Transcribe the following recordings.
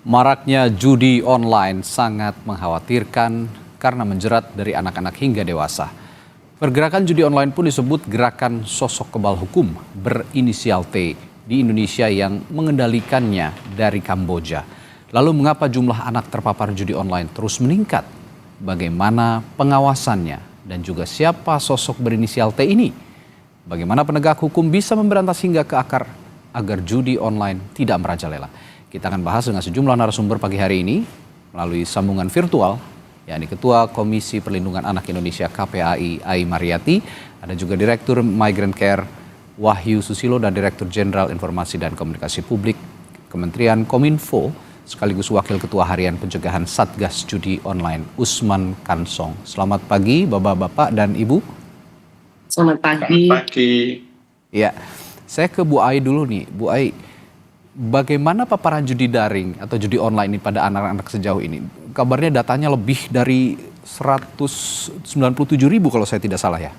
Maraknya judi online sangat mengkhawatirkan karena menjerat dari anak-anak hingga dewasa. Pergerakan judi online pun disebut gerakan sosok kebal hukum berinisial T di Indonesia yang mengendalikannya dari Kamboja. Lalu mengapa jumlah anak terpapar judi online terus meningkat? Bagaimana pengawasannya dan juga siapa sosok berinisial T ini? Bagaimana penegak hukum bisa memberantas hingga ke akar agar judi online tidak merajalela? Kita akan bahas dengan sejumlah narasumber pagi hari ini melalui sambungan virtual, yakni Ketua Komisi Perlindungan Anak Indonesia KPAI Ai Mariyati, ada juga Direktur Migrant Care Wahyu Susilo dan Direktur Jenderal Informasi dan Komunikasi Publik Kementerian Kominfo, sekaligus Wakil Ketua Harian Pencegahan Satgas Judi Online Usman Kansong. Selamat pagi Bapak-Bapak dan Ibu. Selamat pagi. Selamat pagi. Ya, saya ke Bu Ai dulu nih. Bu Ai, bagaimana paparan judi daring atau judi online ini pada anak-anak sejauh ini? Kabarnya datanya lebih dari 197.000 kalau saya tidak salah ya?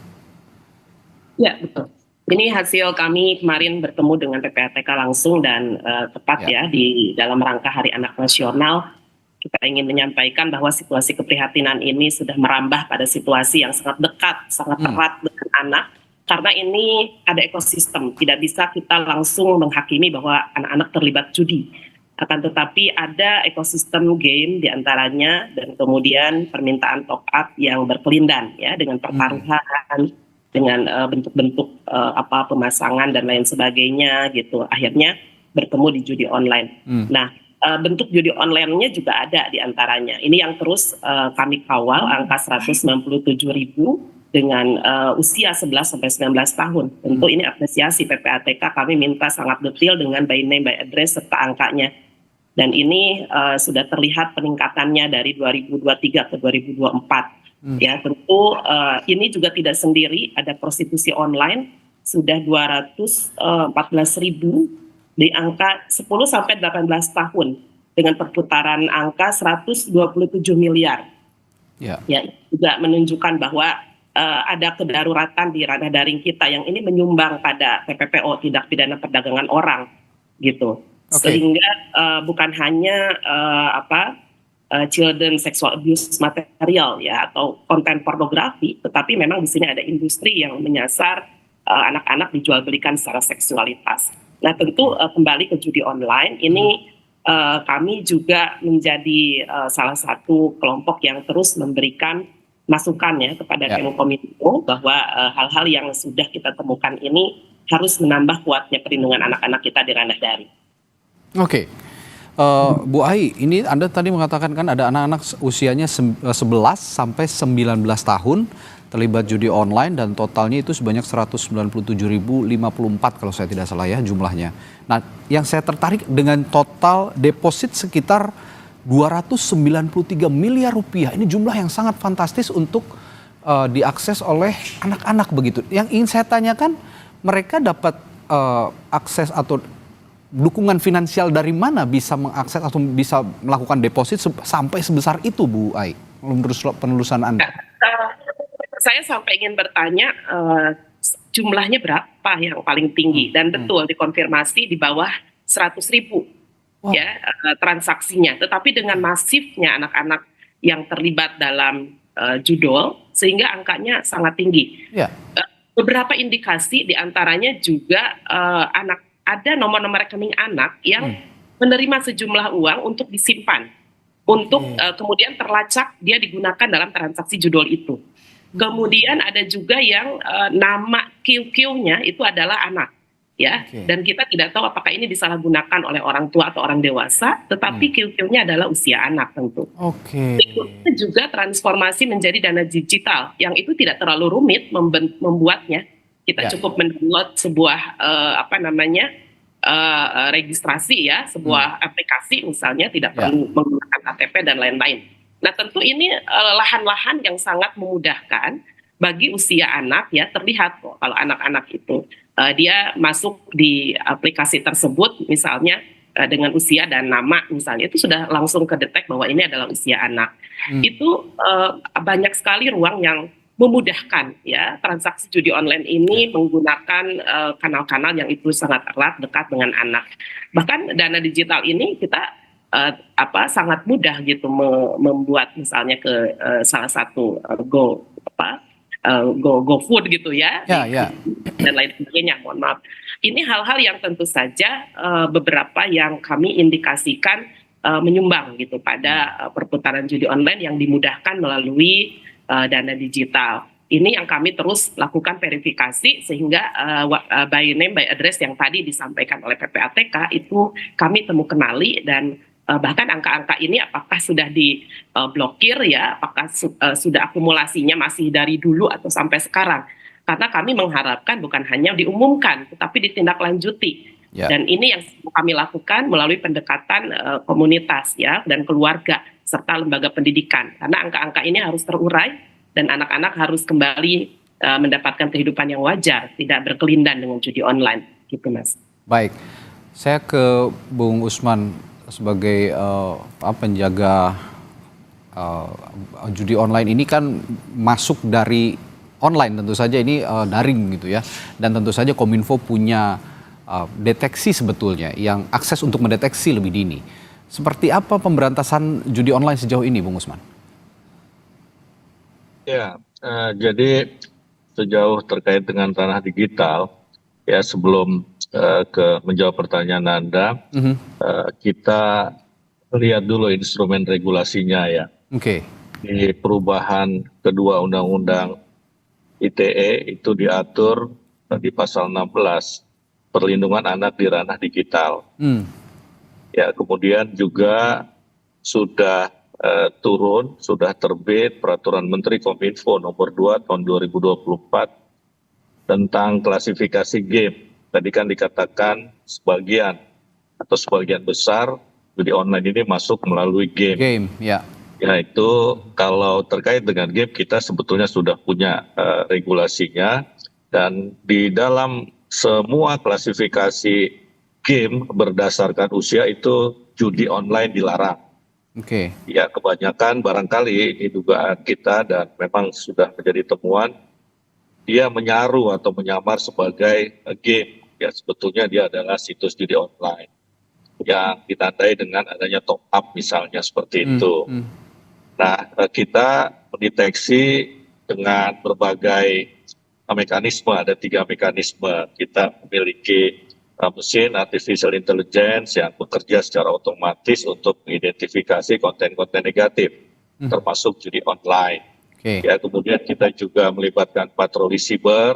Ya, betul. Ini hasil kami kemarin bertemu dengan PPATK langsung dan tepat ya di dalam rangka Hari Anak Nasional. Kita ingin menyampaikan bahwa situasi keprihatinan ini sudah merambah pada situasi yang sangat dekat, sangat erat dengan anak. Karena ini ada ekosistem, tidak bisa kita langsung menghakimi bahwa anak-anak terlibat judi. Akan tetapi ada ekosistem game diantaranya dan kemudian permintaan top up yang berkelindan ya dengan pertaruhan, dengan bentuk-bentuk pemasangan dan lain sebagainya gitu. Akhirnya bertemu di judi online. Nah, bentuk judi online-nya juga ada diantaranya. Ini yang terus kami kawal angka 197.000 dengan usia 11 sampai 19 tahun. Tentu ini apresiasi PPATK, kami minta sangat detail dengan by name, by address, serta angkanya. Dan ini sudah terlihat peningkatannya dari 2023 ke 2024. Ya, tentu ini juga tidak sendiri, ada prostitusi online, sudah 214.000 di angka 10 sampai 18 tahun dengan perputaran angka 127 miliar. Ya, juga menunjukkan bahwa ada kedaruratan di ranah daring kita yang ini menyumbang pada TPPO, tindak pidana perdagangan orang gitu. Sehingga bukan hanya children sexual abuse material ya atau konten pornografi, tetapi memang di sini ada industri yang menyasar anak-anak dijual belikan secara seksualitas. Nah, tentu kembali ke judi online ini kami juga menjadi salah satu kelompok yang terus memberikan masukannya kepada Kemenkominfo bahwa hal-hal yang sudah kita temukan ini harus menambah kuatnya perlindungan anak-anak kita di ranah daring. Oke. Bu Ai, ini Anda tadi mengatakan kan ada anak-anak usianya 11 sampai 19 tahun terlibat judi online dan totalnya itu sebanyak 197.054 kalau saya tidak salah ya jumlahnya. Nah, yang saya tertarik dengan total deposit sekitar 293 miliar rupiah. Ini jumlah yang sangat fantastis untuk diakses oleh anak-anak begitu. Yang ingin saya tanyakan, mereka dapat akses atau dukungan finansial dari mana bisa mengakses atau bisa melakukan deposit sampai sebesar itu, Bu Ai? Menurut penelusuran Anda. Saya sampai ingin bertanya jumlahnya berapa yang paling tinggi dan betul dikonfirmasi di bawah 100.000 ya transaksinya. Tetapi dengan masifnya anak-anak yang terlibat dalam judol sehingga angkanya sangat tinggi. Beberapa indikasi diantaranya juga ada nomor-nomor rekening anak yang menerima sejumlah uang untuk disimpan, untuk kemudian terlacak dia digunakan dalam transaksi judol itu. Kemudian ada juga yang nama QQ-nya itu adalah anak, ya. Dan kita tidak tahu apakah ini disalahgunakan oleh orang tua atau orang dewasa, tetapi QQ-nya adalah usia anak tentu. Berikutnya juga transformasi menjadi dana digital, yang itu tidak terlalu rumit membuatnya. Kita cukup mendownload sebuah registrasi ya, sebuah aplikasi misalnya, tidak perlu menggunakan KTP dan lain-lain. Nah, tentu ini lahan-lahan yang sangat memudahkan bagi usia anak ya, terlihat kok kalau anak-anak itu dia masuk di aplikasi tersebut misalnya dengan usia dan nama misalnya, itu sudah langsung kedetek bahwa ini adalah usia anak. Itu banyak sekali ruang yang memudahkan ya transaksi judi online ini menggunakan kanal-kanal yang itu sangat erat dekat dengan anak. Bahkan dana digital ini kita sangat mudah gitu membuat misalnya ke salah satu GoFood gitu ya, Ya, ya. dan lain sebagainya. Mohon maaf. Ini hal-hal yang tentu saja beberapa yang kami indikasikan menyumbang gitu pada perputaran judi online yang dimudahkan melalui dana digital. Ini yang kami terus lakukan verifikasi sehingga by name by address yang tadi disampaikan oleh PPATK itu kami temu kenali, dan bahkan angka-angka ini apakah sudah diblokir ya, apakah sudah akumulasinya masih dari dulu atau sampai sekarang. Karena kami mengharapkan bukan hanya diumumkan tetapi ditindaklanjuti. Ya. Dan ini yang kami lakukan melalui pendekatan komunitas ya dan keluarga serta lembaga pendidikan. Karena angka-angka ini harus terurai dan anak-anak harus kembali mendapatkan kehidupan yang wajar, tidak berkelindan dengan judi online, gitu Mas. Baik, saya ke Bung Usman sebagai penjaga judi online ini kan masuk dari online, tentu saja ini daring gitu ya, dan tentu saja Kominfo punya deteksi sebetulnya yang akses untuk mendeteksi lebih dini. Seperti apa pemberantasan judi online sejauh ini, Bung Usman? Ya, jadi sejauh terkait dengan ranah digital, ya sebelum menjawab pertanyaan Anda, kita lihat dulu instrumen regulasinya ya. Oke. Di perubahan kedua Undang-Undang ITE itu diatur di pasal 16, perlindungan anak di ranah digital. Ya, kemudian juga sudah turun, sudah terbit Peraturan Menteri Kominfo nomor 2 tahun 2024 tentang klasifikasi game. Tadi kan dikatakan sebagian atau sebagian besar judi online ini masuk melalui game. Game, ya. Ya, itu kalau terkait dengan game kita sebetulnya sudah punya regulasinya, dan di dalam semua klasifikasi game berdasarkan usia itu judi online dilarang. Oke. Ya, kebanyakan barangkali ini dugaan kita dan memang sudah menjadi temuan, dia menyaru atau menyamar sebagai game. Ya, sebetulnya dia adalah situs judi online yang ditandai dengan adanya top up misalnya seperti itu. Nah, kita mendeteksi dengan berbagai mekanisme, ada 3 mekanisme. Kita memiliki mesin artificial intelligence yang bekerja secara otomatis untuk mengidentifikasi konten-konten negatif, termasuk judi online. Ya, kemudian kita juga melibatkan patroli siber,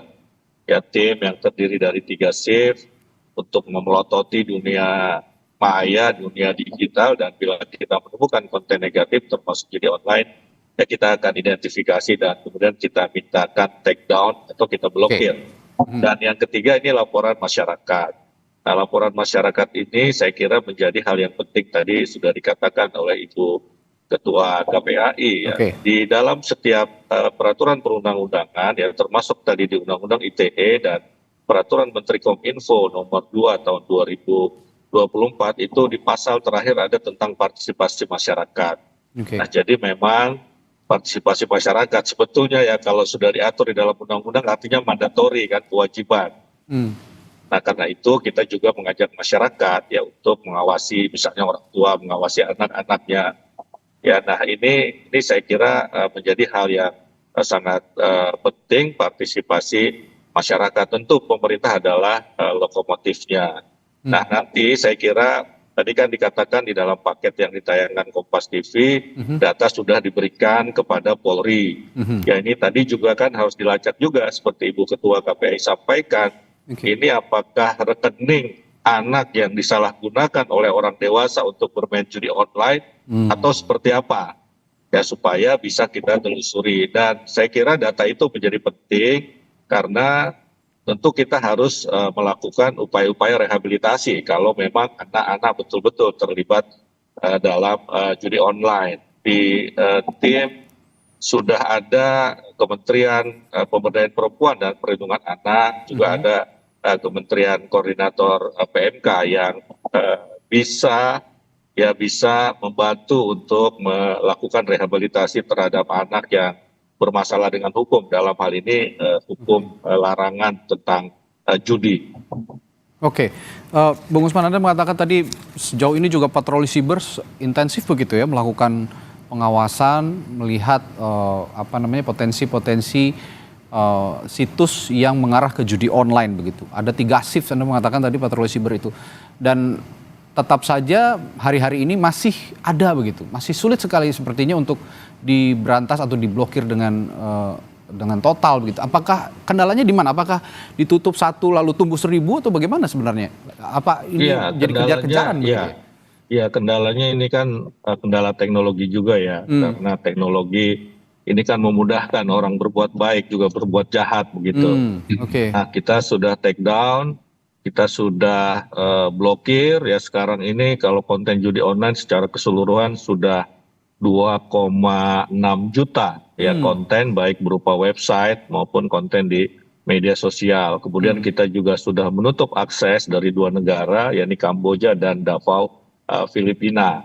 ya tim yang terdiri dari 3 shift untuk memelototi dunia maya, dunia digital, dan bila kita menemukan konten negatif termasuk judi online, ya kita akan identifikasi dan kemudian kita mintakan take down atau kita blokir. Dan yang ketiga ini laporan masyarakat. Nah, laporan masyarakat ini saya kira menjadi hal yang penting, tadi sudah dikatakan oleh Ibu Ketua KPAI ya. Di dalam setiap peraturan perundang-undangan ya, termasuk tadi di Undang-Undang ITE dan Peraturan Menteri Kominfo nomor 2 tahun 2024 itu di pasal terakhir ada tentang partisipasi masyarakat. Nah, jadi memang partisipasi masyarakat sebetulnya ya kalau sudah diatur di dalam undang-undang artinya mandatori kan, kewajiban. Nah, karena itu kita juga mengajak masyarakat ya untuk mengawasi, misalnya orang tua mengawasi anak-anaknya. Ya, nah ini saya kira menjadi hal yang sangat penting, partisipasi masyarakat. Tentu pemerintah adalah lokomotifnya. Nah, nanti saya kira tadi kan dikatakan di dalam paket yang ditayangkan Kompas TV, data sudah diberikan kepada Polri. Ya, ini tadi juga kan harus dilacak juga seperti Ibu Ketua KPI sampaikan. Ini apakah rekening anak yang disalahgunakan oleh orang dewasa untuk bermain judi online atau seperti apa? Ya, supaya bisa kita telusuri. Dan saya kira data itu menjadi penting karena tentu kita harus melakukan upaya-upaya rehabilitasi kalau memang anak-anak betul-betul terlibat dalam judi online. Di tim sudah ada Kementerian Pemberdayaan Perempuan dan Perlindungan Anak, juga ada Kementerian Koordinator PMK yang bisa membantu untuk melakukan rehabilitasi terhadap anak yang bermasalah dengan hukum, dalam hal ini hukum larangan tentang judi. Oke, Bung Usman, Anda mengatakan tadi sejauh ini juga patroli siber intensif begitu ya, melakukan pengawasan, melihat potensi-potensi situs yang mengarah ke judi online begitu. Ada 3 shift Anda mengatakan tadi patroli siber itu, dan tetap saja hari-hari ini masih ada begitu, masih sulit sekali sepertinya untuk diberantas atau diblokir dengan total begitu. Apakah kendalanya di mana? Apakah ditutup satu lalu tumbuh 1000 atau bagaimana sebenarnya? Apa ini jadi kejar-kejaran? Iya, kendalanya ini kan kendala teknologi juga ya, karena teknologi ini kan memudahkan orang berbuat baik juga berbuat jahat begitu. Nah, kita sudah take down, kita sudah blokir ya sekarang ini kalau konten judi online secara keseluruhan sudah 2,6 juta ya konten baik berupa website maupun konten di media sosial. Kemudian kita juga sudah menutup akses dari 2 negara yakni Kamboja dan Davao Filipina.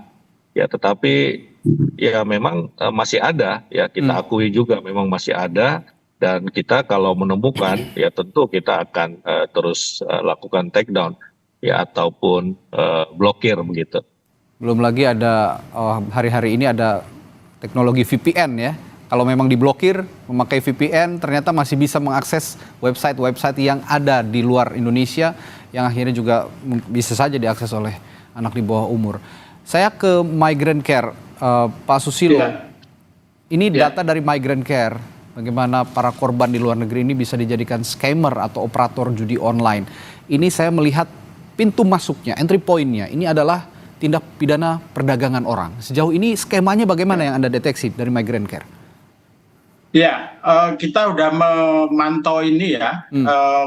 Ya, tetapi ya memang masih ada ya, kita akui juga memang masih ada, dan kita kalau menemukan ya tentu kita akan terus lakukan take down ya ataupun blokir begitu. Belum lagi ada hari-hari ini ada teknologi VPN ya. Kalau memang diblokir memakai VPN ternyata masih bisa mengakses website-website yang ada di luar Indonesia yang akhirnya juga bisa saja diakses oleh anak di bawah umur. Saya ke Migrant Care, Pak Susilo. Ini data dari Migrant Care, bagaimana para korban di luar negeri ini bisa dijadikan scammer atau operator judi online. Ini saya melihat pintu masuknya, entry point-nya, ini adalah tindak pidana perdagangan orang. Sejauh ini skemanya bagaimana yang Anda deteksi dari Migrant Care? Ya, kita sudah memantau ini ya,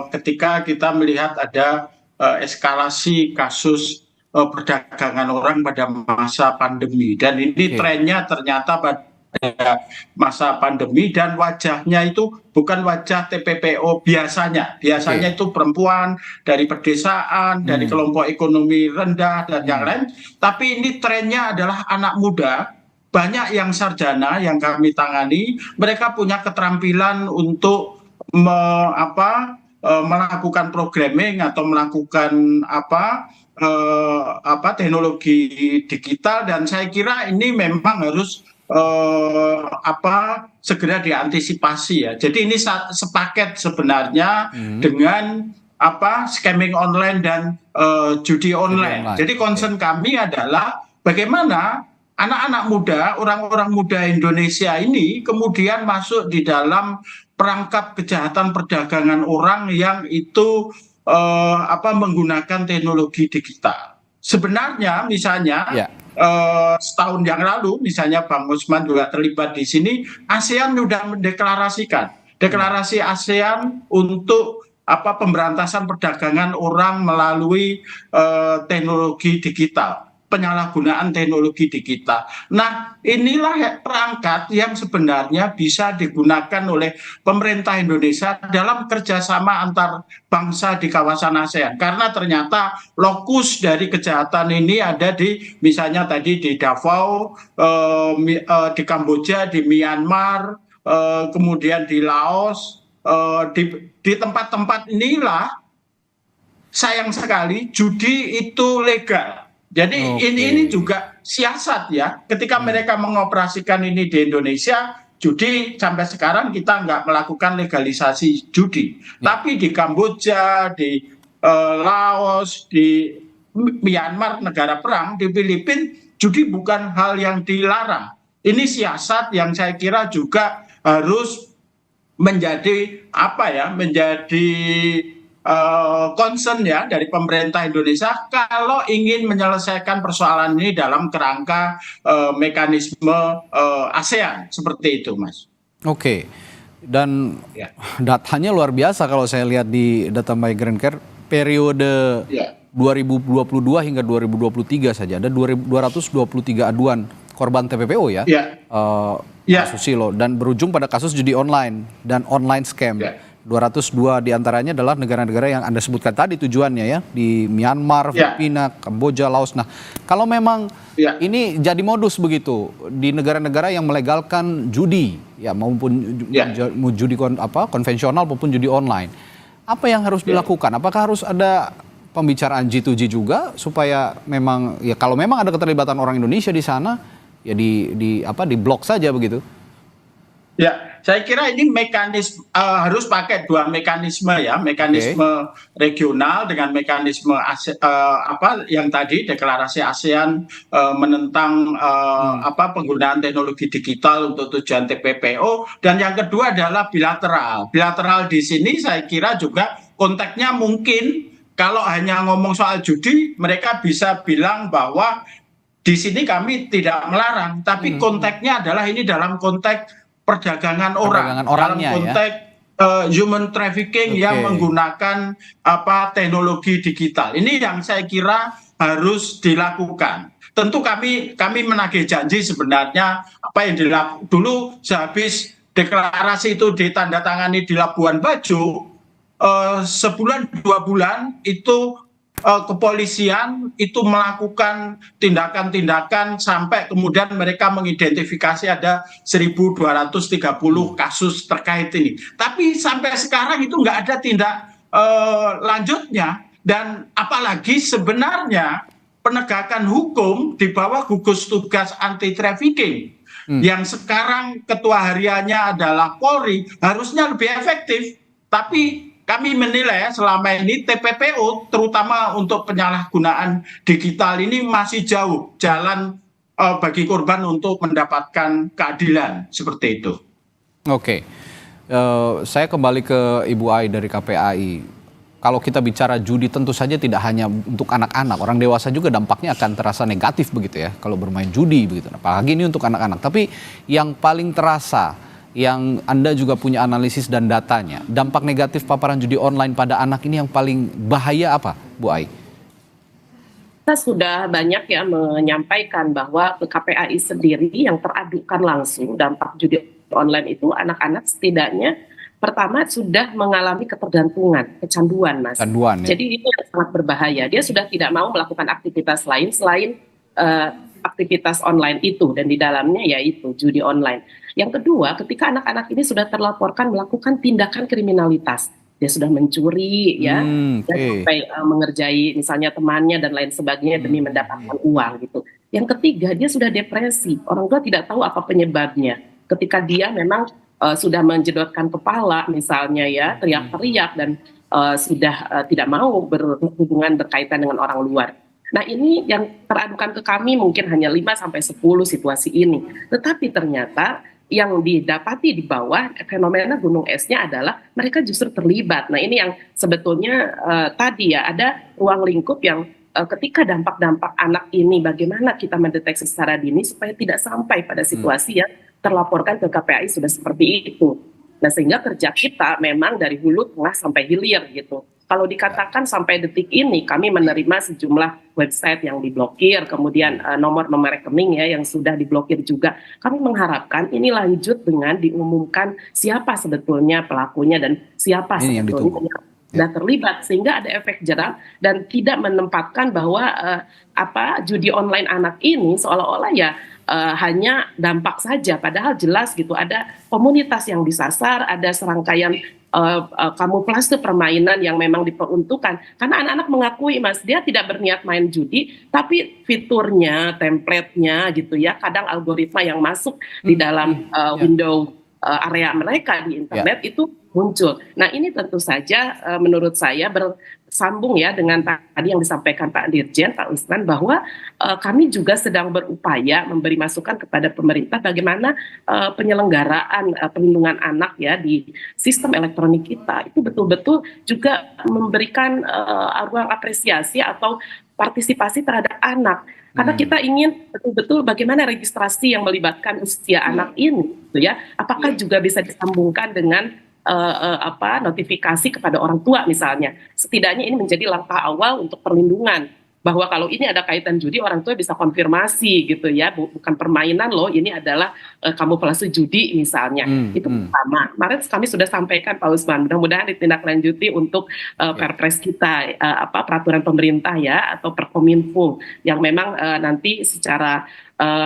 ketika kita melihat ada eskalasi kasus perdagangan orang pada masa pandemi. Dan ini trennya ternyata pada masa pandemi, dan wajahnya itu bukan wajah TPPO biasanya. Biasanya itu perempuan dari pedesaan, dari kelompok ekonomi rendah dan yang lain. Tapi ini trennya adalah anak muda, banyak yang sarjana yang kami tangani. Mereka punya keterampilan untuk melakukan programming atau melakukan teknologi digital, dan saya kira ini memang harus segera diantisipasi ya. Jadi ini sepaket sebenarnya dengan scamming online dan judi online. Jadi concern kami adalah bagaimana anak-anak muda, orang-orang muda Indonesia ini kemudian masuk di dalam perangkap kejahatan perdagangan orang yang itu menggunakan teknologi digital. Sebenarnya misalnya setahun yang lalu, misalnya Bang Usman juga terlibat di sini, ASEAN sudah mendeklarasikan deklarasi ASEAN untuk pemberantasan perdagangan orang melalui teknologi digital, penyalahgunaan teknologi digital. Nah, inilah perangkat yang sebenarnya bisa digunakan oleh pemerintah Indonesia dalam kerjasama antar bangsa di kawasan ASEAN. Karena ternyata lokus dari kejahatan ini ada di, misalnya tadi di Davao, di Kamboja, di Myanmar, kemudian di Laos, di tempat-tempat inilah sayang sekali judi itu legal. Jadi ini juga siasat ya, ketika mereka mengoperasikan ini di Indonesia, judi sampai sekarang kita nggak melakukan legalisasi judi. Tapi di Kamboja, di Laos, di Myanmar, negara perang, di Filipina, judi bukan hal yang dilarang. Ini siasat yang saya kira juga harus menjadi concern ya dari pemerintah Indonesia kalau ingin menyelesaikan persoalan ini dalam kerangka mekanisme ASEAN seperti itu, Mas. Oke, dan datanya luar biasa kalau saya lihat di data Migrant Care periode 2022 hingga 2023 saja ada 223 aduan korban TPPO ya, Susilo, dan berujung pada kasus judi online dan online scam. 202 diantaranya adalah negara-negara yang Anda sebutkan tadi tujuannya ya, di Myanmar, Filipina, Kamboja, Laos. Nah, kalau memang ini jadi modus begitu di negara-negara yang melegalkan judi ya, maupun judi konvensional maupun judi online, apa yang harus dilakukan? Apakah harus ada pembicaraan G2G juga supaya memang ya kalau memang ada keterlibatan orang Indonesia di sana ya di blok saja begitu. Ya, saya kira ini mekanisme harus pakai dua mekanisme ya, mekanisme regional dengan mekanisme yang tadi deklarasi ASEAN menentang penggunaan teknologi digital untuk tujuan TPPO, dan yang kedua adalah bilateral. Bilateral di sini saya kira juga konteksnya mungkin kalau hanya ngomong soal judi, mereka bisa bilang bahwa di sini kami tidak melarang, tapi konteksnya adalah ini dalam konteks perdagangan orang, dalam konteks human trafficking yang menggunakan teknologi digital. Ini yang saya kira harus dilakukan. Tentu kami menagih janji sebenarnya apa yang dilakukan dulu sehabis deklarasi itu ditandatangani di Labuan Bajo, sebulan 2 bulan itu kepolisian itu melakukan tindakan-tindakan sampai kemudian mereka mengidentifikasi ada 1.230 kasus terkait ini. Tapi sampai sekarang itu nggak ada tindak lanjutnya, dan apalagi sebenarnya penegakan hukum di bawah gugus tugas anti trafficking yang sekarang ketua hariannya adalah Polri harusnya lebih efektif, tapi kami menilai selama ini TPPO terutama untuk penyalahgunaan digital ini masih jauh jalan bagi korban untuk mendapatkan keadilan seperti itu. Oke, saya kembali ke Ibu Ai dari KPAI. Kalau kita bicara judi tentu saja tidak hanya untuk anak-anak, orang dewasa juga dampaknya akan terasa negatif begitu ya kalau bermain judi begitu. Apalagi ini untuk anak-anak. Tapi yang paling terasa, yang Anda juga punya analisis dan datanya, dampak negatif paparan judi online pada anak ini yang paling bahaya apa, Bu Ai? Kita sudah banyak ya menyampaikan bahwa ke KPAI sendiri yang teradukan langsung dampak judi online itu anak-anak setidaknya pertama sudah mengalami ketergantungan, kecanduan, Mas. Kecanduan, ya? Jadi itu yang sangat berbahaya. Dia sudah tidak mau melakukan aktivitas lain selain aktivitas online itu, dan di dalamnya yaitu judi online. Yang kedua, ketika anak-anak ini sudah terlaporkan melakukan tindakan kriminalitas, dia sudah mencuri ya, dan sampai mengerjai misalnya temannya dan lain sebagainya demi mendapatkan uang gitu. Yang ketiga, dia sudah depresi. Orang tua tidak tahu apa penyebabnya. Ketika dia memang sudah menjedotkan kepala misalnya ya, teriak-teriak dan sudah tidak mau berhubungan berkaitan dengan orang luar. Nah ini yang teradukan ke kami mungkin hanya 5-10 situasi ini. Tetapi ternyata yang didapati di bawah fenomena gunung esnya adalah mereka justru terlibat. Nah ini yang sebetulnya tadi ya ada ruang lingkup yang ketika dampak-dampak anak ini bagaimana kita mendeteksi secara dini supaya tidak sampai pada situasi yang terlaporkan ke KPAI sudah seperti itu. Nah sehingga kerja kita memang dari hulu tengah sampai hilir gitu. Kalau dikatakan sampai detik ini kami menerima sejumlah website yang diblokir, kemudian nomor-nomor rekening ya yang sudah diblokir juga. Kami mengharapkan ini lanjut dengan diumumkan siapa sebetulnya pelakunya dan siapa ini sebetulnya yang sudah terlibat, sehingga ada efek jerah dan tidak menempatkan bahwa judi online anak ini seolah-olah ya hanya dampak saja, padahal jelas gitu ada komunitas yang disasar, ada serangkaian kamuflase permainan yang memang diperuntukkan. Karena anak-anak mengakui Mas, dia tidak berniat main judi, tapi fiturnya, template-nya gitu ya, kadang algoritma yang masuk di dalam window area mereka di internet itu muncul. Nah ini tentu saja menurut saya bersambung ya dengan tadi yang disampaikan Pak Dirjen, Pak Usman, bahwa kami juga sedang berupaya memberi masukan kepada pemerintah bagaimana penyelenggaraan perlindungan anak ya di sistem elektronik kita itu betul-betul juga memberikan ruang apresiasi atau partisipasi terhadap anak. Karena kita ingin betul-betul bagaimana registrasi yang melibatkan usia anak ini, gitu ya. Apakah juga bisa disambungkan dengan notifikasi kepada orang tua misalnya. Setidaknya ini menjadi langkah awal untuk perlindungan. Bahwa kalau ini ada kaitan judi, orang tua bisa konfirmasi gitu ya, bukan permainan loh, ini adalah kamuflase judi misalnya. Itu pertama. Kemarin kami sudah sampaikan Pak Usman, mudah-mudahan ditindaklanjuti untuk perpres kita, peraturan pemerintah ya, atau Perkominfo, yang memang nanti secara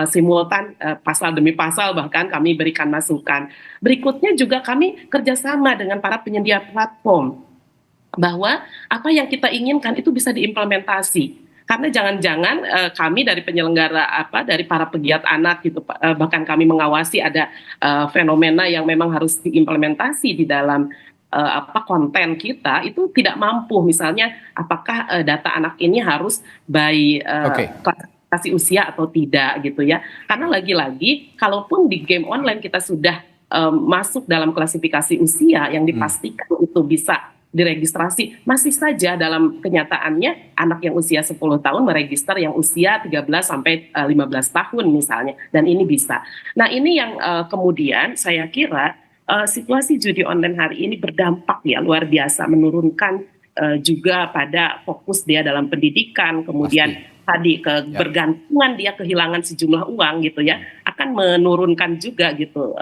simultan pasal demi pasal bahkan kami berikan masukan. Berikutnya juga kami kerjasama dengan para penyedia platform bahwa apa yang kita inginkan itu bisa diimplementasi. Karena jangan-jangan kami dari penyelenggara dari para pegiat anak gitu, bahkan kami mengawasi ada fenomena yang memang harus diimplementasi di dalam konten kita itu tidak mampu, misalnya apakah data anak ini harus by klasifikasi usia atau tidak gitu ya. Karena lagi-lagi kalaupun di game online kita sudah masuk dalam klasifikasi usia yang dipastikan itu bisa diregistrasi, masih saja dalam kenyataannya anak yang usia 10 tahun meregister yang usia 13 sampai 15 tahun misalnya, dan ini bisa. Nah ini yang kemudian saya kira situasi judi online hari ini berdampak ya luar biasa, menurunkan juga pada fokus dia dalam pendidikan, kemudian tadi kebergantungan dia kehilangan sejumlah uang gitu ya, akan menurunkan juga gitu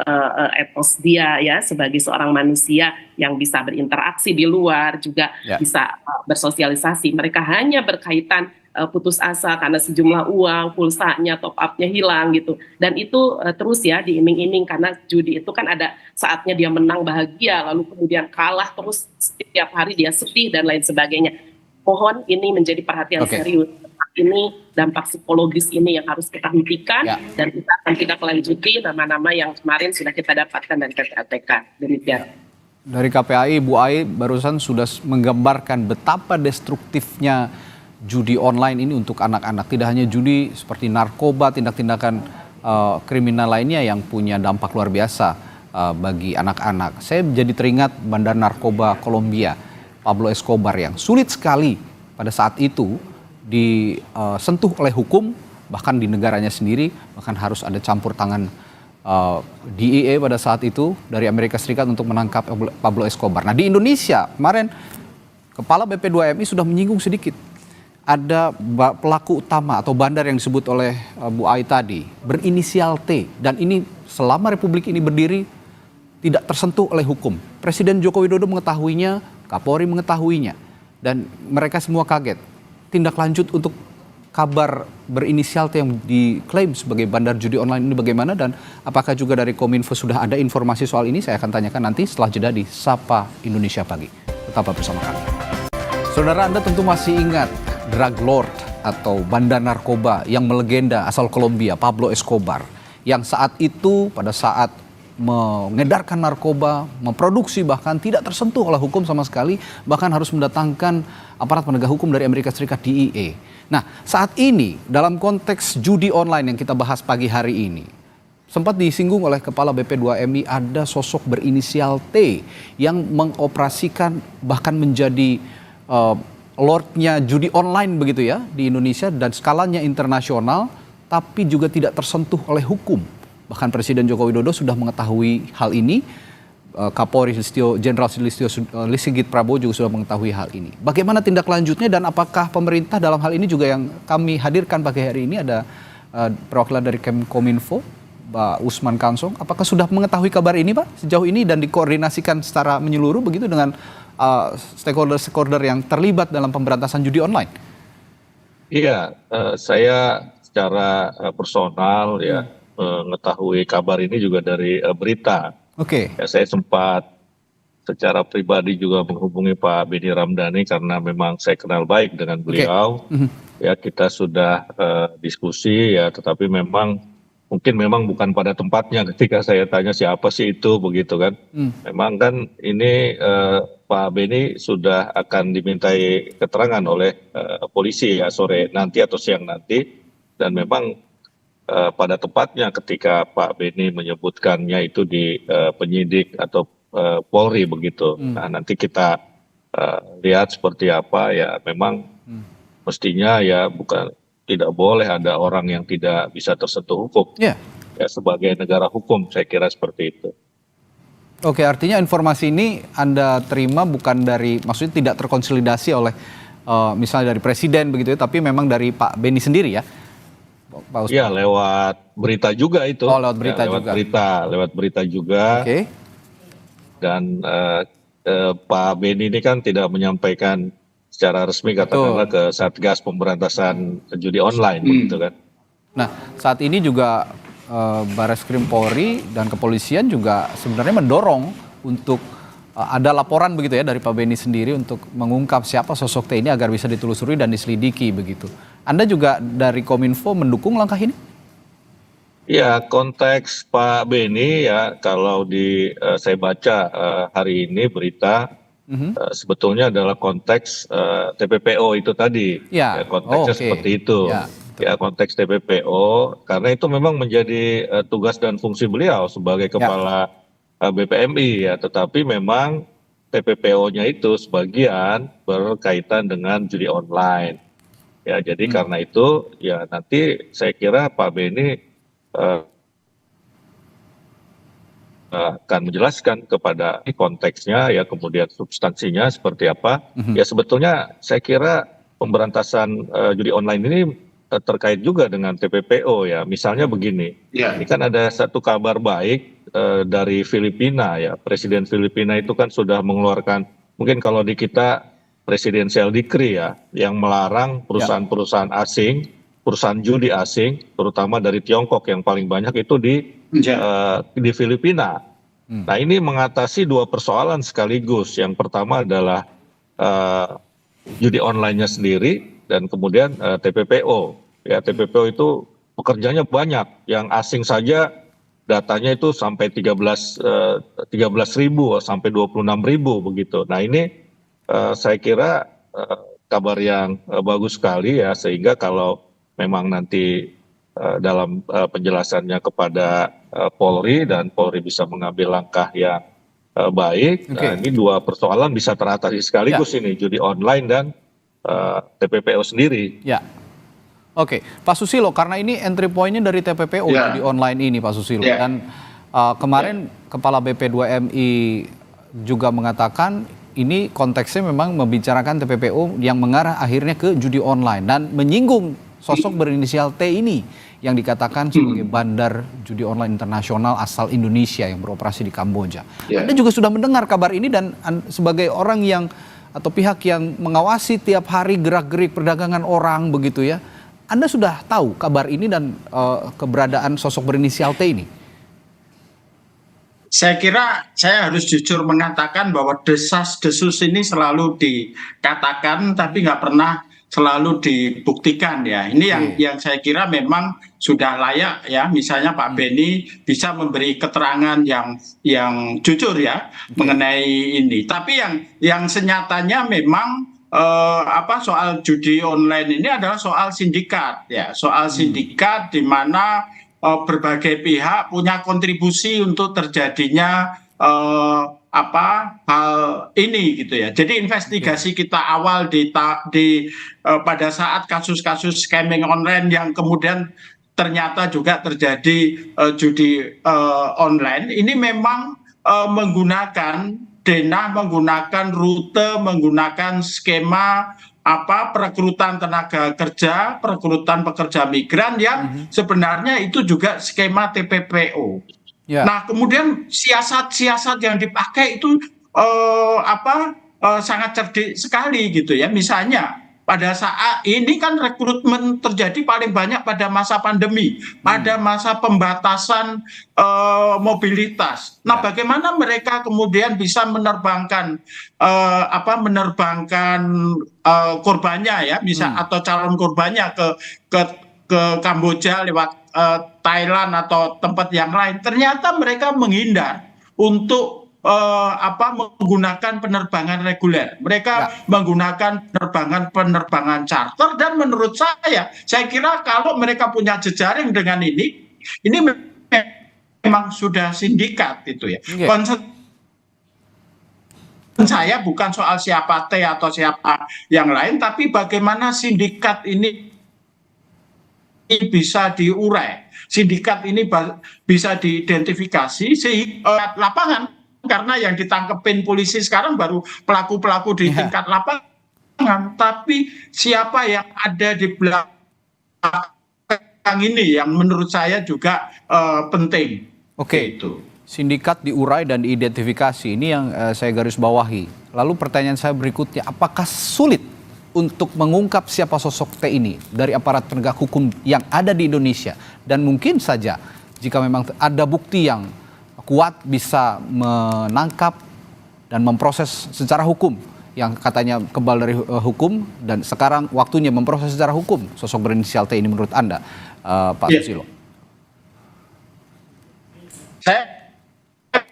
etos dia ya sebagai seorang manusia yang bisa berinteraksi di luar, juga bisa bersosialisasi. Mereka hanya berkaitan putus asa karena sejumlah uang, pulsanya, top up-nya hilang gitu. Dan itu terus ya diiming-iming, karena judi itu kan ada saatnya dia menang bahagia, lalu kemudian kalah terus, setiap hari dia sedih dan lain sebagainya. Mohon ini menjadi perhatian serius. Ini dampak psikologis ini yang harus kita hentikan, dan kita akan tidak lanjuti nama-nama yang kemarin sudah kita dapatkan dari PPATK. Demikian. Dari KPAI, Bu Ai barusan sudah menggambarkan betapa destruktifnya judi online ini untuk anak-anak. Tidak hanya judi, seperti narkoba, tindak-tindakan kriminal lainnya yang punya dampak luar biasa bagi anak-anak. Saya jadi teringat bandar narkoba Kolombia, Pablo Escobar, yang sulit sekali pada saat itu disentuh oleh hukum, bahkan di negaranya sendiri, bahkan harus ada campur tangan DEA pada saat itu dari Amerika Serikat untuk menangkap Pablo Escobar. Nah di Indonesia kemarin Kepala BP2MI sudah menyinggung sedikit, ada pelaku utama atau bandar yang disebut oleh Bu Ai tadi berinisial T, dan ini selama Republik ini berdiri tidak tersentuh oleh hukum. Presiden Joko Widodo mengetahuinya, Kapolri mengetahuinya, dan mereka semua kaget. Tindak lanjut untuk kabar berinisial T yang diklaim sebagai bandar judi online ini bagaimana, dan apakah juga dari Kominfo sudah ada informasi soal ini? Saya akan tanyakan nanti setelah jeda di Sapa Indonesia Pagi. Tetaplah bersama kami. Saudara, Anda tentu masih ingat drug lord atau bandar narkoba yang melegenda asal Kolombia, Pablo Escobar, yang saat itu pada saat mengedarkan narkoba, memproduksi, bahkan tidak tersentuh oleh hukum sama sekali, bahkan harus mendatangkan aparat penegak hukum dari Amerika Serikat, DEA. Nah, saat ini dalam konteks judi online yang kita bahas pagi hari ini, sempat disinggung oleh Kepala BP2MI, ada sosok berinisial T yang mengoperasikan bahkan menjadi lordnya judi online begitu ya di Indonesia, dan skalanya internasional, tapi juga tidak tersentuh oleh hukum. Bahkan Presiden Joko Widodo sudah mengetahui hal ini, Kapolri Jenderal Sigit Prabowo juga sudah mengetahui hal ini. Bagaimana tindak lanjutnya, dan apakah pemerintah dalam hal ini juga yang kami hadirkan pagi hari ini ada perwakilan dari Kominfo, Pak Usman Kansong. Apakah sudah mengetahui kabar ini Pak sejauh ini dan dikoordinasikan secara menyeluruh begitu dengan stakeholder yang terlibat dalam pemberantasan judi online? Iya, saya secara personal mengetahui kabar ini juga dari berita. Ya, saya sempat secara pribadi juga menghubungi Pak Benny Ramdhani karena memang saya kenal baik dengan beliau. Ya, kita sudah diskusi ya, tetapi memang bukan pada tempatnya ketika saya tanya siapa sih itu begitu kan. Memang kan ini Pak Benny sudah akan dimintai keterangan oleh polisi ya sore nanti atau siang nanti, dan memang pada tempatnya ketika Pak Benny menyebutkannya itu di penyidik atau Polri begitu. Nah nanti kita lihat seperti apa ya. Memang mestinya ya tidak boleh ada orang yang tidak bisa tersentuh hukum. Ya, sebagai negara hukum saya kira seperti itu. Oke, artinya informasi ini Anda terima bukan dari, maksudnya tidak terkonsolidasi oleh misalnya dari Presiden begitu ya, tapi memang dari Pak Benny sendiri ya? Ya, lewat berita juga itu. Oh, lewat berita juga. Lewat berita juga. Oke. Dan Pak Benny ini kan tidak menyampaikan secara resmi katakanlah ke Satgas Pemberantasan Judi Online gitu kan. Nah, saat ini juga Barreskrim Polri dan kepolisian juga sebenarnya mendorong untuk ada laporan begitu ya dari Pak Beni sendiri untuk mengungkap siapa sosok T ini agar bisa ditelusuri dan diselidiki begitu. Anda juga dari Kominfo mendukung langkah ini? Ya, konteks Pak Beni ya, kalau saya baca hari ini berita, sebetulnya adalah konteks TPPO itu tadi. Ya, konteksnya seperti itu. Ya, konteks TPPO, karena itu memang menjadi tugas dan fungsi beliau sebagai kepala BPMI ya, tetapi memang TPPO-nya itu sebagian berkaitan dengan judi online. Ya, jadi karena itu ya nanti saya kira Pak Beni akan menjelaskan kepada konteksnya ya, kemudian substansinya seperti apa. Ya, sebetulnya saya kira pemberantasan judi online ini terkait juga dengan TPPO ya. Misalnya begini, ini kan ada satu kabar baik dari Filipina ya. Presiden Filipina itu kan sudah mengeluarkan, mungkin kalau di kita presidential decree ya, yang melarang perusahaan-perusahaan asing, perusahaan judi asing, terutama dari Tiongkok yang paling banyak itu di Filipina. Nah, ini mengatasi dua persoalan sekaligus. Yang pertama adalah judi online-nya sendiri, dan kemudian TPPO. Ya, TPPO itu pekerjanya banyak. Yang asing saja datanya itu sampai 13.000 sampai 26.000 begitu. Nah, ini saya kira kabar yang bagus sekali ya, sehingga kalau memang nanti dalam penjelasannya kepada Polri dan Polri bisa mengambil langkah yang baik, nah, ini dua persoalan bisa teratasi sekaligus ini, judi online dan TPPO sendiri. Ya, oke, Pak Susilo, karena ini entry point-nya dari TPPO judi online ini, Pak Susilo, dan kemarin Kepala BP2MI juga mengatakan ini konteksnya memang membicarakan TPPO yang mengarah akhirnya ke judi online dan menyinggung sosok berinisial T ini yang dikatakan sebagai bandar judi online internasional asal Indonesia yang beroperasi di Kamboja. Anda juga sudah mendengar kabar ini dan sebagai orang yang atau pihak yang mengawasi tiap hari gerak-gerik perdagangan orang begitu ya, Anda sudah tahu kabar ini dan keberadaan sosok berinisial T ini? Saya kira saya harus jujur mengatakan bahwa desas-desus ini selalu dikatakan tapi nggak pernah selalu dibuktikan ya. Ini yang saya kira memang sudah layak ya. Misalnya Pak Beni bisa memberi keterangan yang jujur ya mengenai ini. Tapi yang senyatanya memang soal judi online ini adalah soal sindikat ya. Soal sindikat di mana berbagai pihak punya kontribusi untuk terjadinya hal ini gitu ya. Jadi investigasi kita awal pada saat kasus-kasus scamming online yang kemudian ternyata juga terjadi judi online, ini memang menggunakan denah, menggunakan rute, menggunakan skema perekrutan tenaga kerja, perekrutan pekerja migran yang sebenarnya itu juga skema TPPO. Nah, kemudian siasat-siasat yang dipakai itu sangat cerdik sekali gitu ya. Misalnya pada saat ini kan rekrutmen terjadi paling banyak pada masa pandemi, pada masa pembatasan mobilitas. Nah, bagaimana mereka kemudian bisa menerbangkan korbannya ya, atau calon korbannya ke Kamboja lewat Thailand atau tempat yang lain. Ternyata mereka menghindar untuk menggunakan penerbangan reguler. Mereka menggunakan penerbangan charter, dan menurut saya kira kalau mereka punya jejaring dengan ini memang sudah sindikat itu ya. Concern saya bukan soal siapa T atau siapa yang lain, tapi bagaimana sindikat ini bisa diurai, sindikat ini bisa diidentifikasi sehingga lapangan. Karena yang ditangkepin polisi sekarang baru pelaku-pelaku di tingkat lapangan, tapi siapa yang ada di belakang ini yang menurut saya juga penting. Itu sindikat diurai dan diidentifikasi, ini yang saya garis bawahi. Lalu pertanyaan saya berikutnya, apakah sulit untuk mengungkap siapa sosok T ini dari aparat penegak hukum yang ada di Indonesia? Dan mungkin saja jika memang ada bukti yang kuat bisa menangkap dan memproses secara hukum yang katanya kebal dari hukum, dan sekarang waktunya memproses secara hukum sosok berinisial T ini menurut Anda, Pak Susilo? Saya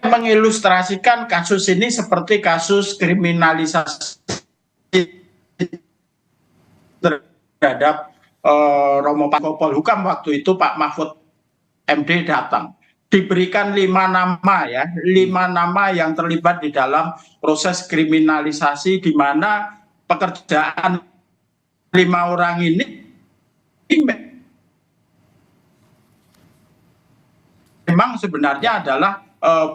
mengilustrasikan kasus ini seperti kasus kriminalisasi terhadap Romo Pak Polhukam waktu itu. Pak Mahfud MD datang, diberikan 5 nama ya, 5 nama yang terlibat di dalam proses kriminalisasi, di mana pekerjaan 5 orang ini memang sebenarnya adalah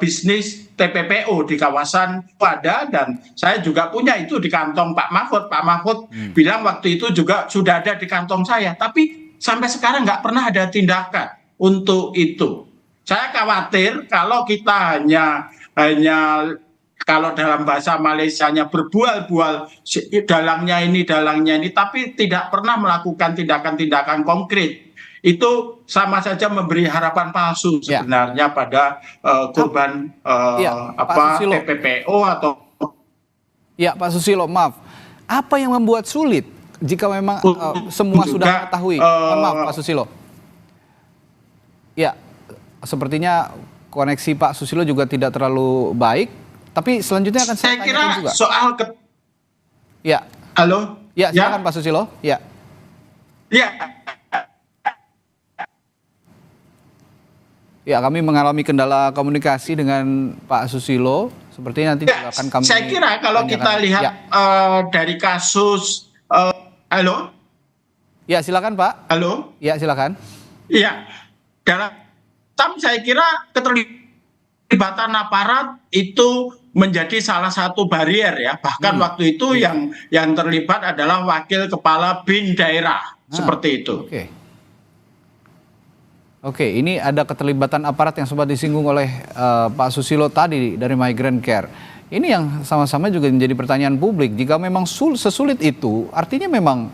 bisnis TPPO di kawasan Wada, dan saya juga punya itu di kantong Pak Mahfud. Pak Mahfud bilang waktu itu juga sudah ada di kantong saya, tapi sampai sekarang nggak pernah ada tindakan untuk itu. Saya khawatir kalau kita hanya kalau dalam bahasa Malaysianya berbual-bual, dalangnya ini, tapi tidak pernah melakukan tindakan-tindakan konkret. Itu sama saja memberi harapan palsu sebenarnya pada korban TPPO atau. Ya, Pak Susilo, maaf. Apa yang membuat sulit jika memang semua sudah mengetahui? Maaf, Pak Susilo. Ya, sepertinya koneksi Pak Susilo juga tidak terlalu baik. Tapi selanjutnya akan saya tanyakan juga. Soal ya. Halo. Ya, silakan Pak Susilo. Ya. Ya. Ya, kami mengalami kendala komunikasi dengan Pak Susilo. Sepertinya nanti juga akan kami. Saya kira kalau kita lihat dari kasus, halo. Ya, silakan Pak. Halo. Ya, silakan. Iya. Saya kira keterlibatan aparat itu menjadi salah satu barier ya. Bahkan waktu itu yang terlibat adalah wakil kepala BIN daerah, seperti itu. Oke, ini ada keterlibatan aparat yang sempat disinggung oleh Pak Susilo tadi dari Migrant Care. Ini yang sama-sama juga menjadi pertanyaan publik. Jika memang sesulit itu, artinya memang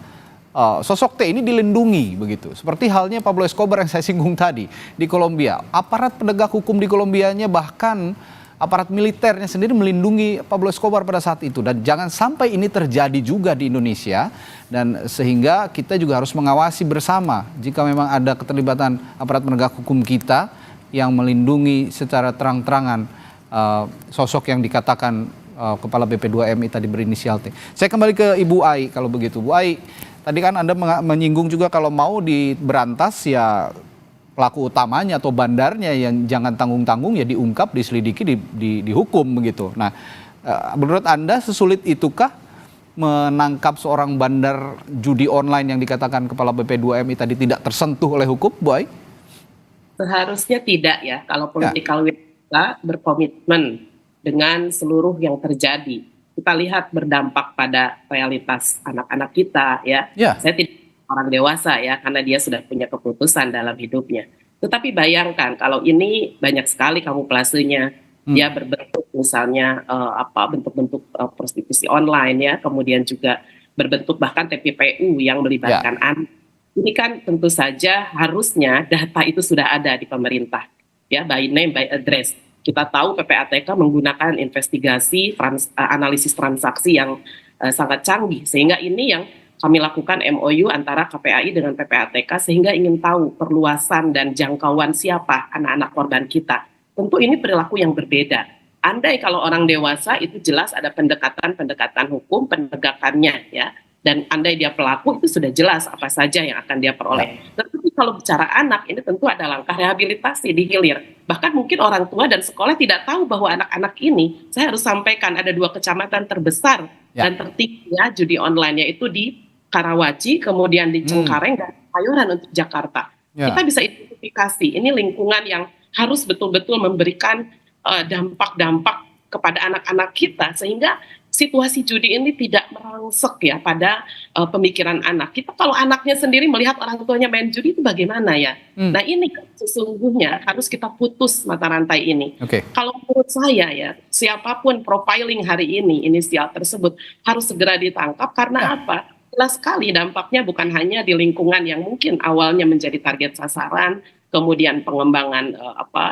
sosok T ini dilindungi begitu. Seperti halnya Pablo Escobar yang saya singgung tadi di Kolombia. Aparat penegak hukum di Kolombianya, bahkan aparat militernya sendiri melindungi Pablo Escobar pada saat itu. Dan jangan sampai ini terjadi juga di Indonesia. Dan sehingga kita juga harus mengawasi bersama jika memang ada keterlibatan aparat penegak hukum kita yang melindungi secara terang-terangan sosok yang dikatakan Kepala BP2MI tadi berinisial T. Saya kembali ke Ibu Ai kalau begitu. Bu Ai, tadi kan Anda menyinggung juga kalau mau diberantas ya pelaku utamanya atau bandarnya yang jangan tanggung-tanggung ya diungkap, diselidiki, dihukum begitu. Nah, menurut Anda sesulit itukah menangkap seorang bandar judi online yang dikatakan Kepala BP2MI tadi tidak tersentuh oleh hukum, Bu Ai? Seharusnya tidak ya, kalau political will kita berkomitmen dengan seluruh yang terjadi. Kita lihat berdampak pada realitas anak-anak kita ya. Saya tidak orang dewasa ya, karena dia sudah punya keputusan dalam hidupnya. Tetapi bayangkan kalau ini banyak sekali kamuflasenya, dia berbentuk misalnya bentuk-bentuk prostitusi online ya, kemudian juga berbentuk bahkan TPPU yang melibatkan anak. Ini kan tentu saja harusnya data itu sudah ada di pemerintah ya, by name by address. Kita tahu PPATK menggunakan investigasi analisis transaksi yang sangat canggih, sehingga ini yang kami lakukan MOU antara KPAI dengan PPATK sehingga ingin tahu perluasan dan jangkauan siapa anak-anak korban kita. Tentu ini perilaku yang berbeda. Andai kalau orang dewasa itu jelas ada pendekatan hukum penegakannya ya. Dan andai dia pelaku itu sudah jelas apa saja yang akan dia peroleh. Tetapi kalau bicara anak ini tentu ada langkah rehabilitasi di hilir. Bahkan mungkin orang tua dan sekolah tidak tahu bahwa anak-anak ini, saya harus sampaikan ada 2 kecamatan terbesar dan tertinggi ya judi online, yaitu di Karawaci, kemudian di Cengkareng dan Payoran untuk Jakarta. Kita bisa identifikasi ini lingkungan yang harus betul-betul memberikan dampak-dampak kepada anak-anak kita sehingga situasi judi ini tidak merangsek ya pada pemikiran anak. Kita kalau anaknya sendiri melihat orang tuanya main judi itu bagaimana ya? Nah ini sesungguhnya harus kita putus mata rantai ini. Kalau menurut saya ya, siapapun profiling hari ini inisial tersebut harus segera ditangkap karena apa? Jelas sekali dampaknya bukan hanya di lingkungan yang mungkin awalnya menjadi target sasaran, kemudian pengembangan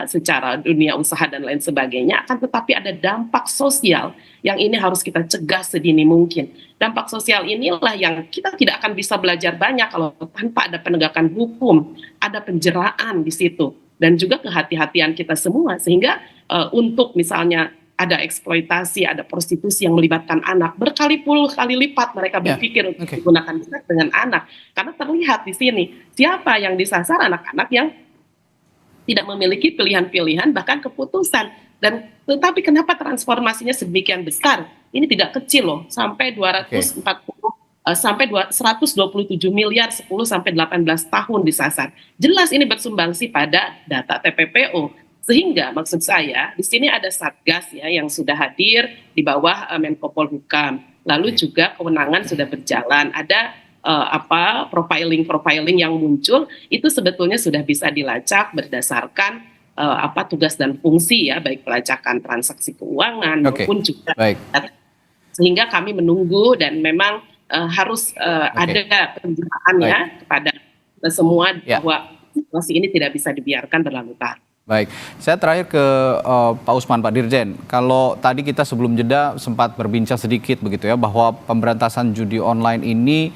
secara dunia usaha dan lain sebagainya, akan tetapi ada dampak sosial yang ini harus kita cegah sedini mungkin. Dampak sosial inilah yang kita tidak akan bisa belajar banyak kalau tanpa ada penegakan hukum, ada penjeraan di situ, dan juga kehati-hatian kita semua, sehingga untuk misalnya ada eksploitasi, ada prostitusi yang melibatkan anak, berkali-puluh kali lipat mereka berpikir untuk menggunakan seks dengan anak, karena terlihat di sini siapa yang disasar, anak-anak yang tidak memiliki pilihan-pilihan bahkan keputusan. Dan tetapi kenapa transformasinya sedemikian besar? Ini tidak kecil loh, sampai 240 sampai 127 miliar 10 sampai 18 tahun disasar. Jelas ini bersumbangsi pada data TPPO. Sehingga maksud saya di sini ada Satgas ya yang sudah hadir di bawah Menko Polhukam. Lalu juga kewenangan sudah berjalan. Ada profiling yang muncul itu sebetulnya sudah bisa dilacak berdasarkan tugas dan fungsi ya, baik pelacakan transaksi keuangan maupun juga sehingga kami menunggu dan memang harus ada penjelasan ya kepada semua bahwa situasi ini tidak bisa dibiarkan berlarut-larut. Baik, saya terakhir ke Pak Usman, Pak Dirjen. Kalau tadi kita sebelum jeda sempat berbincang sedikit begitu ya, bahwa pemberantasan judi online ini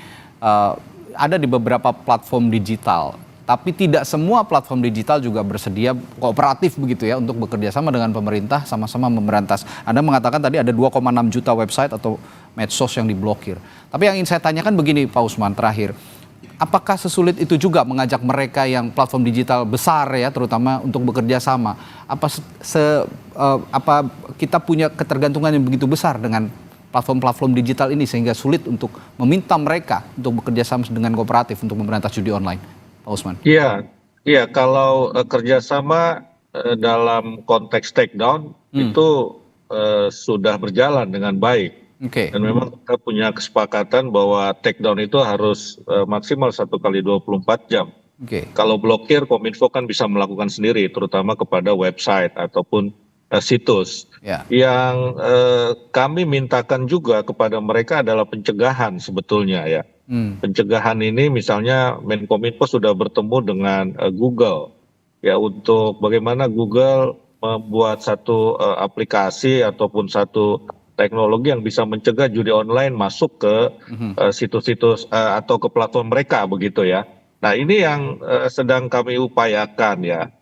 ada di beberapa platform digital. Tapi tidak semua platform digital juga bersedia kooperatif begitu ya untuk bekerja sama dengan pemerintah sama-sama memberantas. Anda mengatakan tadi ada 2,6 juta website atau medsos yang diblokir. Tapi yang ingin saya tanyakan begini Pak Usman terakhir. Apakah sesulit itu juga mengajak mereka yang platform digital besar ya, terutama untuk bekerja sama? Apa kita punya ketergantungan yang begitu besar dengan platform-platform digital ini sehingga sulit untuk meminta mereka untuk bekerja sama dengan kooperatif untuk memberantas judi online, Pak Usman? Iya, kalau kerjasama dalam konteks takedown itu sudah berjalan dengan baik. Dan memang kita punya kesepakatan bahwa takedown itu harus maksimal 1 kali 24 jam. Kalau blokir, Kominfo kan bisa melakukan sendiri, terutama kepada website ataupun situs. Yang kami mintakan juga kepada mereka adalah pencegahan sebetulnya ya. Pencegahan ini misalnya Menkominfo sudah bertemu dengan Google ya untuk bagaimana Google membuat satu aplikasi ataupun satu teknologi yang bisa mencegah judi online masuk ke situs-situs atau ke platform mereka begitu ya. Nah ini yang sedang kami upayakan ya.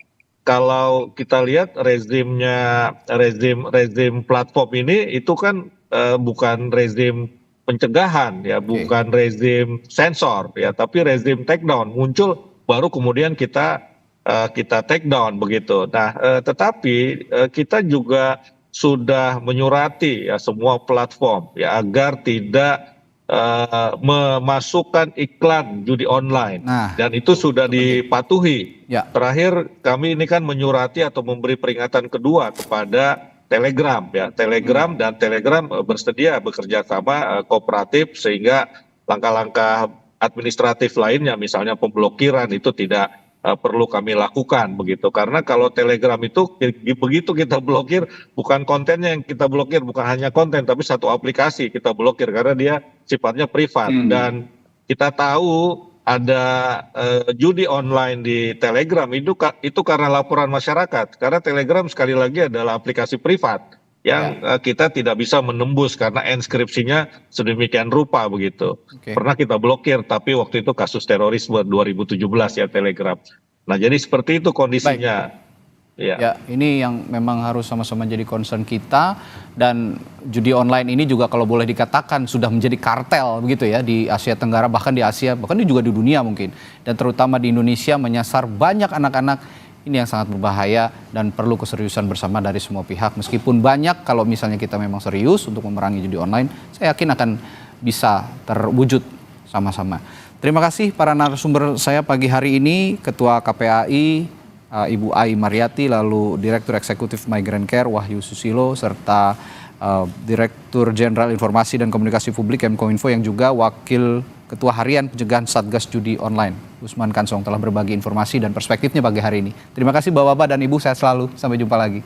Kalau kita lihat rezim platform ini itu kan bukan rezim pencegahan ya, bukan rezim sensor ya, tapi rezim takedown muncul baru kemudian kita takedown begitu. Nah tetapi kita juga sudah menyurati ya semua platform ya agar tidak memasukkan iklan judi online dan itu sudah dipatuhi. Terakhir kami ini kan menyurati atau memberi peringatan kedua kepada Telegram ya. Telegram bersedia bekerja sama kooperatif sehingga langkah-langkah administratif lainnya misalnya pemblokiran itu tidak perlu kami lakukan begitu, karena kalau Telegram itu begitu kita blokir bukan kontennya yang kita blokir, bukan hanya konten tapi satu aplikasi kita blokir karena dia sifatnya privat. Dan kita tahu ada judi online di Telegram itu karena laporan masyarakat, karena Telegram sekali lagi adalah aplikasi privat yang kita tidak bisa menembus karena enskripsinya sedemikian rupa begitu. Pernah kita blokir tapi waktu itu kasus terorisme 2017 ya Telegram. Nah jadi seperti itu kondisinya. Ya, ini yang memang harus sama-sama jadi concern kita, dan judi online ini juga kalau boleh dikatakan sudah menjadi kartel begitu ya di Asia Tenggara, bahkan di Asia, bahkan juga di dunia mungkin, dan terutama di Indonesia menyasar banyak anak-anak. Ini yang sangat berbahaya dan perlu keseriusan bersama dari semua pihak. Meskipun banyak, kalau misalnya kita memang serius untuk memerangi judi online, saya yakin akan bisa terwujud sama-sama. Terima kasih para narasumber saya pagi hari ini, Ketua KPAI, Ibu Ai Mariati, lalu Direktur Eksekutif Migrant Care Wahyu Susilo, serta Direktur Jenderal Informasi dan Komunikasi Publik Menkominfo yang juga Wakil Ketua Harian Pencegahan Satgas Judi Online, Usman Kansong, telah berbagi informasi dan perspektifnya pagi hari ini. Terima kasih Bapak-Bapak dan Ibu, sehat selalu. Sampai jumpa lagi.